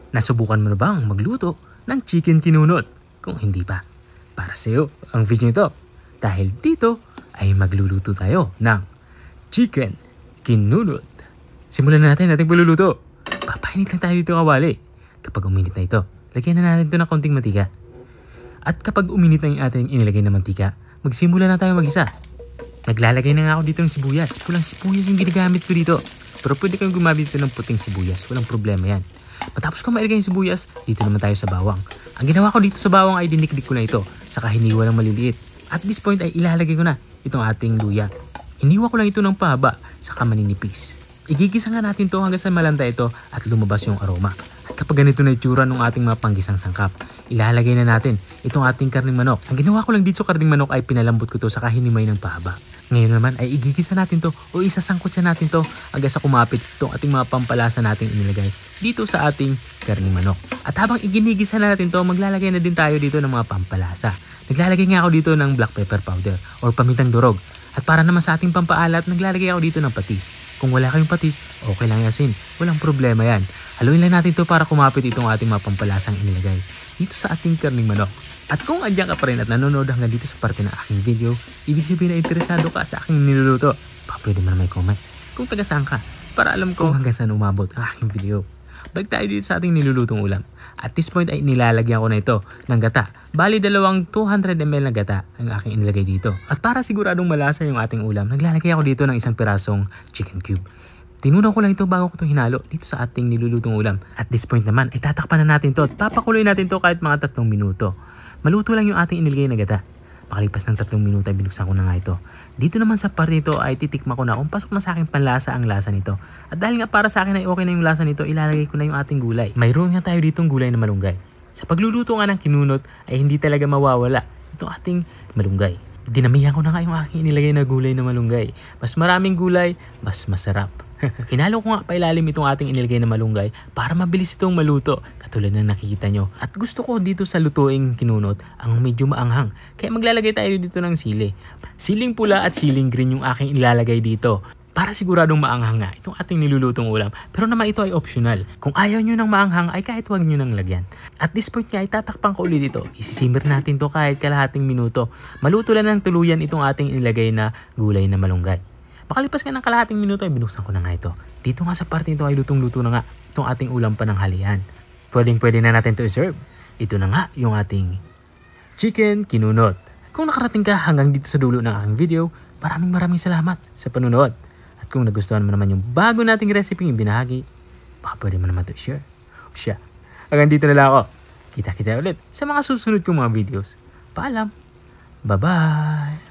Nasubukan mo na bang magluto ng chicken kinunot? Kung hindi pa, para sa iyo ang video ito. Dahil dito ay magluluto tayo ng chicken kinunot. Simulan na natin ating pagluluto. Papainit lang tayo dito kawali. Kapag uminit na ito, lagyan na natin ito ng konting mantika. At kapag uminit na yung ating inilagay na mantika, magsimula na tayo mag-isa. Naglalagay na nga ako dito ng sibuyas. Pulang sibuyas yung ginagamit ko dito. Pero pwede kayong gumamit ito ng puting sibuyas. Walang problema yan. Matapos ko mailagay yung sibuyas, dito naman tayo sa bawang. Ang ginawa ko dito sa bawang ay dinikdik ko na ito. Saka hiniwa ng maliliit. At this point ay ilalagay ko na itong ating luya. Hiniwa ko lang ito ng pahaba, saka maninipis. Igigisa nga natin ito hanggang sa malanta ito at lumabas yung aroma. At kapag ganito na itsura ng ating mga panggisang sangkap, ilalagay na natin itong ating karning manok. Ang ginawa ko lang dito sa karning manok ay pinalambot ko ito saka hinimay ng pahaba. Ngayon naman ay igigisa natin to o isasangkot siya natin to hanggang sa kumapit itong ating mga pampalasa nating inilagay dito sa ating karning manok. At habang iginigisa natin to, maglalagay na din tayo dito ng mga pampalasa. Naglalagay nga ako dito ng black pepper powder or pamintang durog. At para naman sa ating pampaalat, naglalagay ako dito ng patis. Kung wala kayong patis, okay lang yasin. Walang problema yan. Haluin lang natin to para kumapit itong ating mga pampalasang inilagay dito sa ating karning manok. At kung andyan ka pa rin at nanonood hanggang dito sa parte ng aking video, ibig sabihin na interesado ka sa aking niluluto, pwede mo na may comment kung taga saan ka para alam ko hanggang saan umabot ang aking video. Balik tayo dito sa ating nilulutong ulam. At this point ay nilalagyan ko na ito ng gata. Bali 200 ml na gata ang aking inilagay dito. At para siguradong malasa yung ating ulam, naglalagay ako dito ng isang pirasong chicken cube. Tinunaw ko lang ito bago ko ito hinalo dito sa ating nilulutong ulam. At this point naman, itatakpan na natin ito at papakuloy natin ito kahit mga 3 minuto. Maluto lang yung ating inilagay na gata. Makalipas ng 3 minuto ay binuksan ko na nga ito. Dito naman sa part nito ay titikma ko na kung pasok na sa akin panlasa ang lasa nito. At dahil nga para sa akin ay okay na yung lasa nito, ilalagay ko na yung ating gulay. Mayroon nga tayo ditong gulay na malunggay. Sa pagluluto nga ng kinunot ay hindi talaga mawawala itong ating malunggay. Dinamihan ko na nga yung aking inilagay na gulay na malunggay. Mas maraming gulay, mas masarap. Hinalo ko nga pailalim itong ating inilagay na malunggay para mabilis itong maluto katulad ng nakikita nyo. At gusto ko dito sa lutuing kinunot ang medyo maanghang. Kaya maglalagay tayo dito ng sili. Siling pula at siling green yung aking ilalagay dito para siguradong maanghang nga itong ating nilulutong ulam. Pero naman ito ay optional. Kung ayaw nyo ng maanghang ay kahit wag nyo nang lagyan. At this point nga ay tatakpan ko ulit ito. Isisimmer natin to kahit kalahating minuto. Maluto lang ng tuluyan itong ating inilagay na gulay na malunggay. Makalipas nga ng kalahating minuto ay binuksan ko na nga ito. Dito nga sa parte nito ay lutong-luto na nga itong ating ulam pananghalian. Pwede na natin to i-serve. Ito na nga yung ating chicken kinunot. Kung nakarating ka hanggang dito sa dulo ng aking video, maraming salamat sa panonood. At kung nagustuhan mo naman yung bago nating recipe yung binahagi, baka pwede mo naman to i-share. O siya, hanggang dito na lang ako. Kita-kita ulit sa mga susunod kong mga videos. Paalam. Bye-bye.